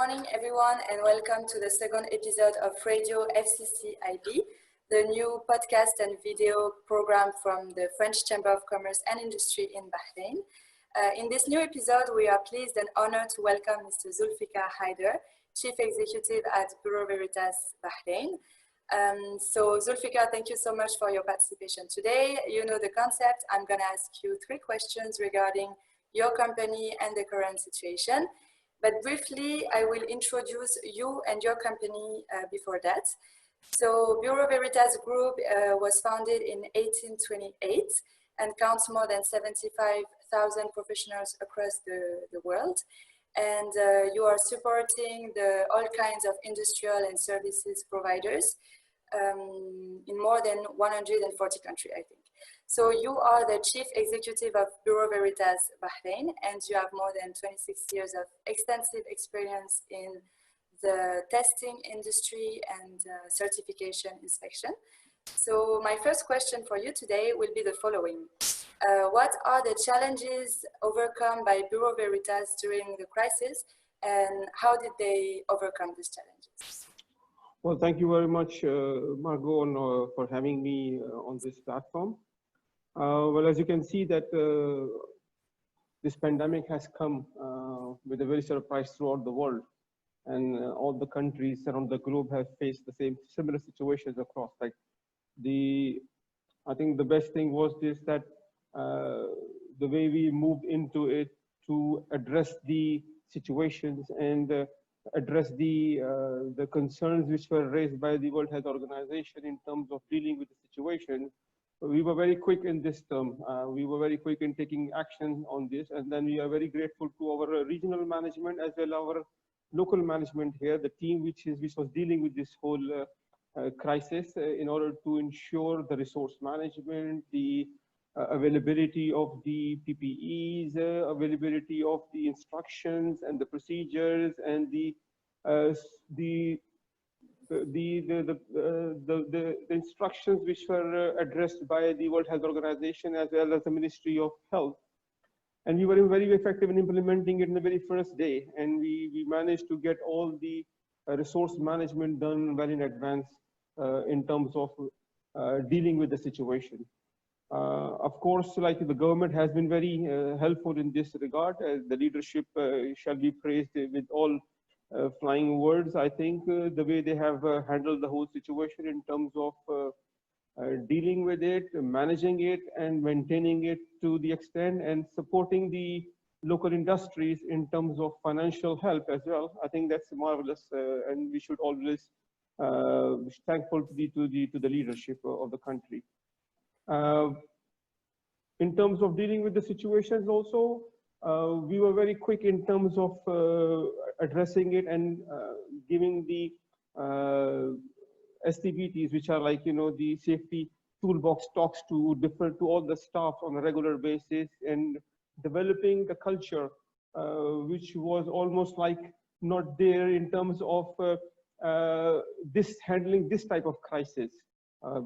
morning, everyone, and welcome to the second episode of Radio FCCIB, the new podcast and video program from the French Chamber of Commerce and Industry in Bahrain. In this new episode, we are pleased and honored to welcome Mr. Zulfiqar Haider, Chief Executive at Bureau Veritas Bahrain. So Zulfiqar, thank you so much for your participation today. You know the concept. I'm going to ask you 3 questions regarding your company and the current situation. But briefly, I will introduce you and your company before that. So Bureau Veritas Group was founded in 1828 and counts more than 75,000 professionals across the world. And you are supporting all kinds of industrial and services providers in more than 140 countries, I think. So you are the Chief Executive of Bureau Veritas Bahrain, and you have more than 26 years of extensive experience in the testing industry and certification inspection. So my first question for you today will be the following. What are the challenges overcome by Bureau Veritas during the crisis, and how did they overcome these challenges? Well, thank you very much, Margot, for having me on this platform. Well, as you can see that this pandemic has come with a very surprise throughout the world, and all the countries around the globe have faced the similar situations across. Like I think the best thing was this, that the way we moved into it to address the situations and address the concerns which were raised by the World Health Organization in terms of dealing with the situation. We were very quick in this term. We were very quick in taking action on this, and then we are very grateful to our regional management as well as our local management here, the team which was dealing with this whole crisis in order to ensure the resource management, the availability of the PPEs, availability of the instructions and the procedures, and the instructions which were addressed by the World Health Organization as well as the Ministry of Health. And we were very effective in implementing it in the very first day. And we managed to get all the resource management done well in advance in terms of dealing with the situation. Of course, like the government has been very helpful in this regard. The leadership shall be praised with all flying words. I think the way they have handled the whole situation in terms of dealing with it, managing it, and maintaining it to the extent, and supporting the local industries in terms of financial help as well. I think that's marvelous, and we should always be thankful to the leadership of the country. In terms of dealing with the situations also, we were very quick in terms of addressing it and giving the STBTs, which are like, the safety toolbox talks to all the staff on a regular basis, and developing the culture, which was almost like not there in terms of handling this type of crisis.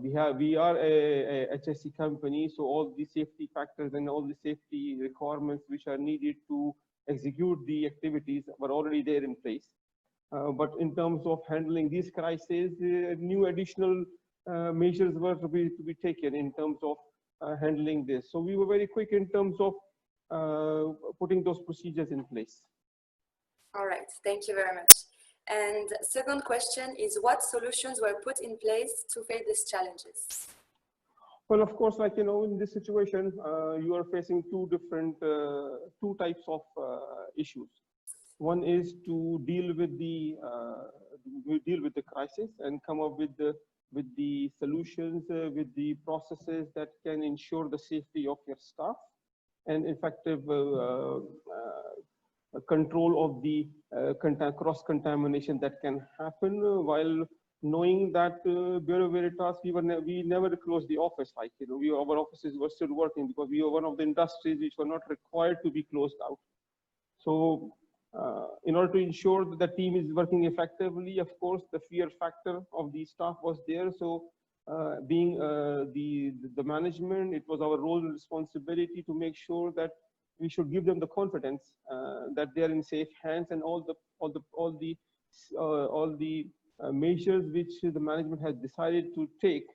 We are a HSE company, so all the safety factors and all the safety requirements which are needed to execute the activities were already there in place. But in terms of handling these crises, new additional measures were to be taken in terms of handling this. So we were very quick in terms of putting those procedures in place. All right, thank you very much. And second question is, what solutions were put in place to face these challenges? Well, of course, like, in this situation, you are facing two types of issues. One is to deal with the crisis and come up with the solutions, with the processes that can ensure the safety of your staff and effective control of the cross-contamination that can happen, while knowing that Bureau Veritas, we never closed the office. Like, our offices were still working because we were one of the industries which were not required to be closed out. So in order to ensure that the team is working effectively, of course, the fear factor of the staff was there. So being the management, it was our role and responsibility to make sure that we should give them the confidence that they are in safe hands, and all the measures which the management has decided to take,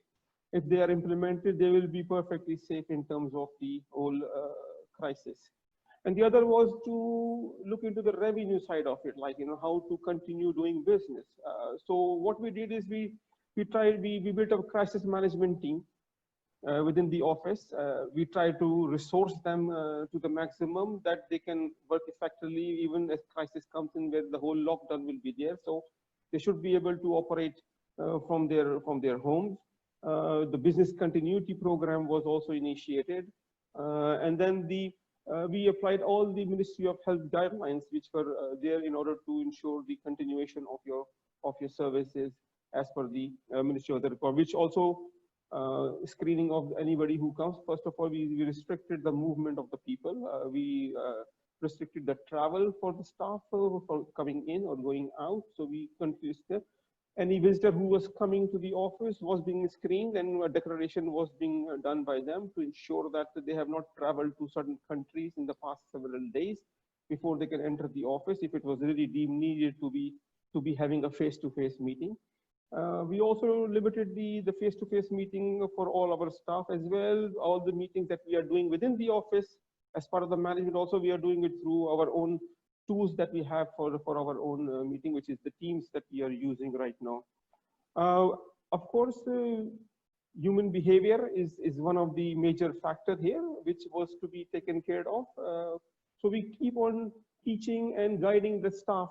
if they are implemented, they will be perfectly safe in terms of the whole crisis. And the other was to look into the revenue side of it, like, how to continue doing business. So what we did is we built a crisis management team within the office. We try to resource them to the maximum that they can work effectively, even as crisis comes in where the whole lockdown will be there. So they should be able to operate from their homes. The business continuity program was also initiated. And then we applied all the Ministry of Health guidelines, which were there in order to ensure the continuation of your services as per the Ministry of the Record, which also screening of anybody who comes. First of all, we restricted the movement of the people. We restricted the travel for the staff for coming in or going out. So we confused them. Any visitor who was coming to the office was being screened, and a declaration was being done by them to ensure that they have not traveled to certain countries in the past several days before they can enter the office, if it was really deemed needed to be having a face-to-face meeting. We also limited the face-to-face meeting for all our staff as well. All the meetings that we are doing within the office as part of the management, also we are doing it through our own tools that we have for our own meeting, which is the Teams that we are using right now. Of course, human behavior is one of the major factors here, which was to be taken care of. So we keep on teaching and guiding the staff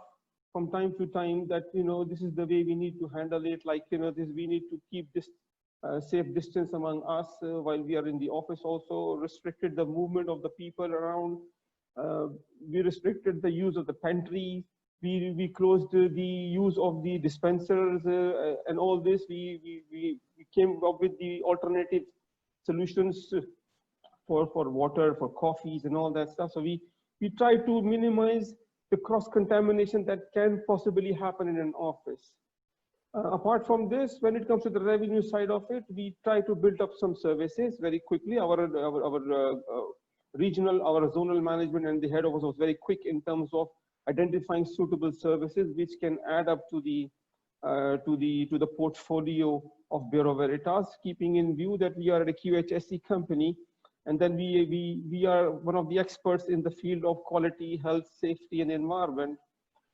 from time to time that, this is the way we need to handle it. Like, we need to keep this safe distance among us while we are in the office. Also restricted the movement of the people around. We restricted the use of the pantry. We closed the use of the dispensers and all this. We came up with the alternative solutions for water, for coffees and all that stuff. So we try to minimize the cross-contamination that can possibly happen in an office. Apart from this, when it comes to the revenue side of it, we try to build up some services very quickly. Our regional, our zonal management and the head office was very quick in terms of identifying suitable services which can add up to the portfolio of Bureau Veritas, keeping in view that we are a QHSE company, and then we are one of the experts in the field of quality, health, safety, and environment.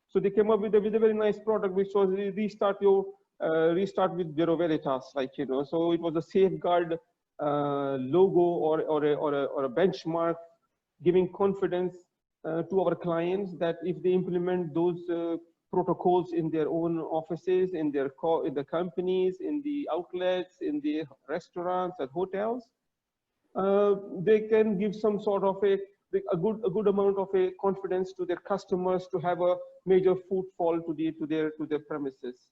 So they came up with a very nice product, which was restart with Bureau Veritas, like, So it was a safeguard logo or a benchmark, giving confidence to our clients that if they implement those protocols in their own offices, in the companies, in the outlets, in the restaurants and hotels, they can give some sort of a good amount of a confidence to their customers to have a major footfall to their premises.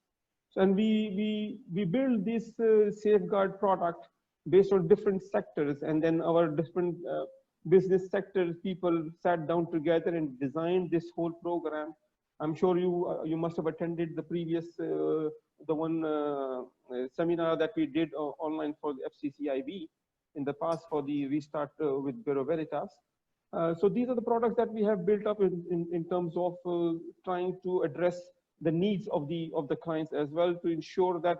So, and we build this safeguard product based on different sectors, and then our different business sectors people sat down together and designed this whole program. I'm sure you must have attended the previous seminar that we did online for the FCCIB in the past for the restart with Bureau Veritas. So these are the products that we have built up in terms of trying to address the needs of the clients as well, to ensure that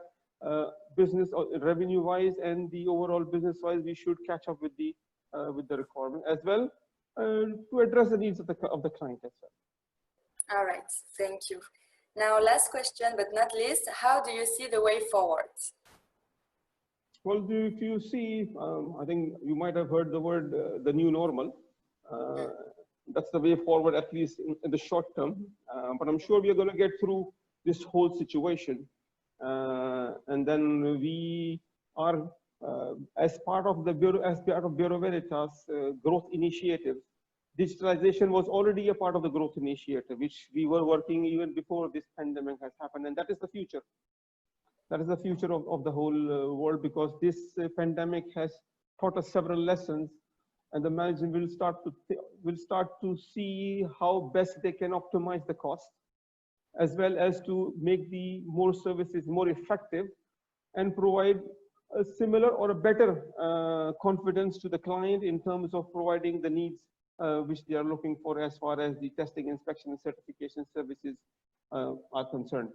business revenue wise and the overall business wise, we should catch up with the requirement as well, to address the needs of the client as well. All right, thank you. Now, last question, but not least, how do you see the way forward? Well, if you see, I think you might have heard the word, the new normal. That's the way forward, at least in the short term. But I'm sure we are going to get through this whole situation. And then we are, as part of Bureau Veritas growth initiative, digitalization was already a part of the growth initiative, which we were working even before this pandemic has happened. And that is the future. That is the future of the whole world, because this pandemic has taught us several lessons, and the management will start to see how best they can optimize the cost, as well as to make the more services more effective and provide a similar or a better confidence to the client in terms of providing the needs which they are looking for as far as the testing, inspection, and certification services are concerned.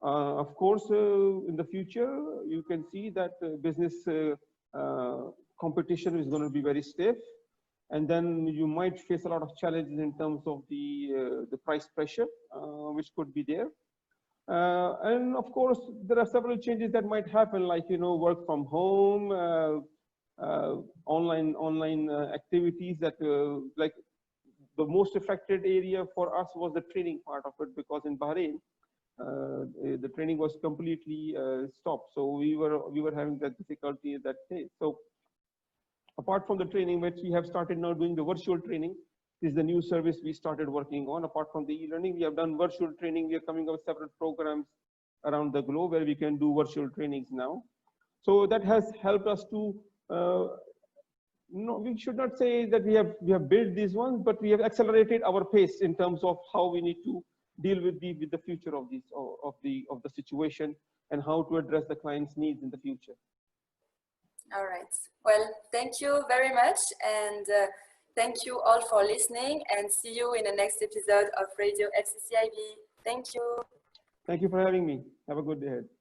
Of course, in the future, you can see that business competition is going to be very stiff, and then you might face a lot of challenges in terms of the price pressure, which could be there. And of course, there are several changes that might happen, like work from home, online activities that like the most affected area for us was the training part of it, because in Bahrain, the training was completely stopped. So we were having that difficulty at that day. So apart from the training, which we have started now doing the virtual training, is the new service we started working on. Apart from the e-learning, we have done virtual training. We are coming up with several programs around the globe where we can do virtual trainings now. So that has helped us to, no, we should not say that we have built these ones, but we have accelerated our pace in terms of how we need to deal with the future of the situation and how to address the client's needs in the future. All right. Well, thank you very much, and thank you all for listening, and see you in the next episode of Radio FCCIB. Thank you. Thank you for having me. Have a good day ahead.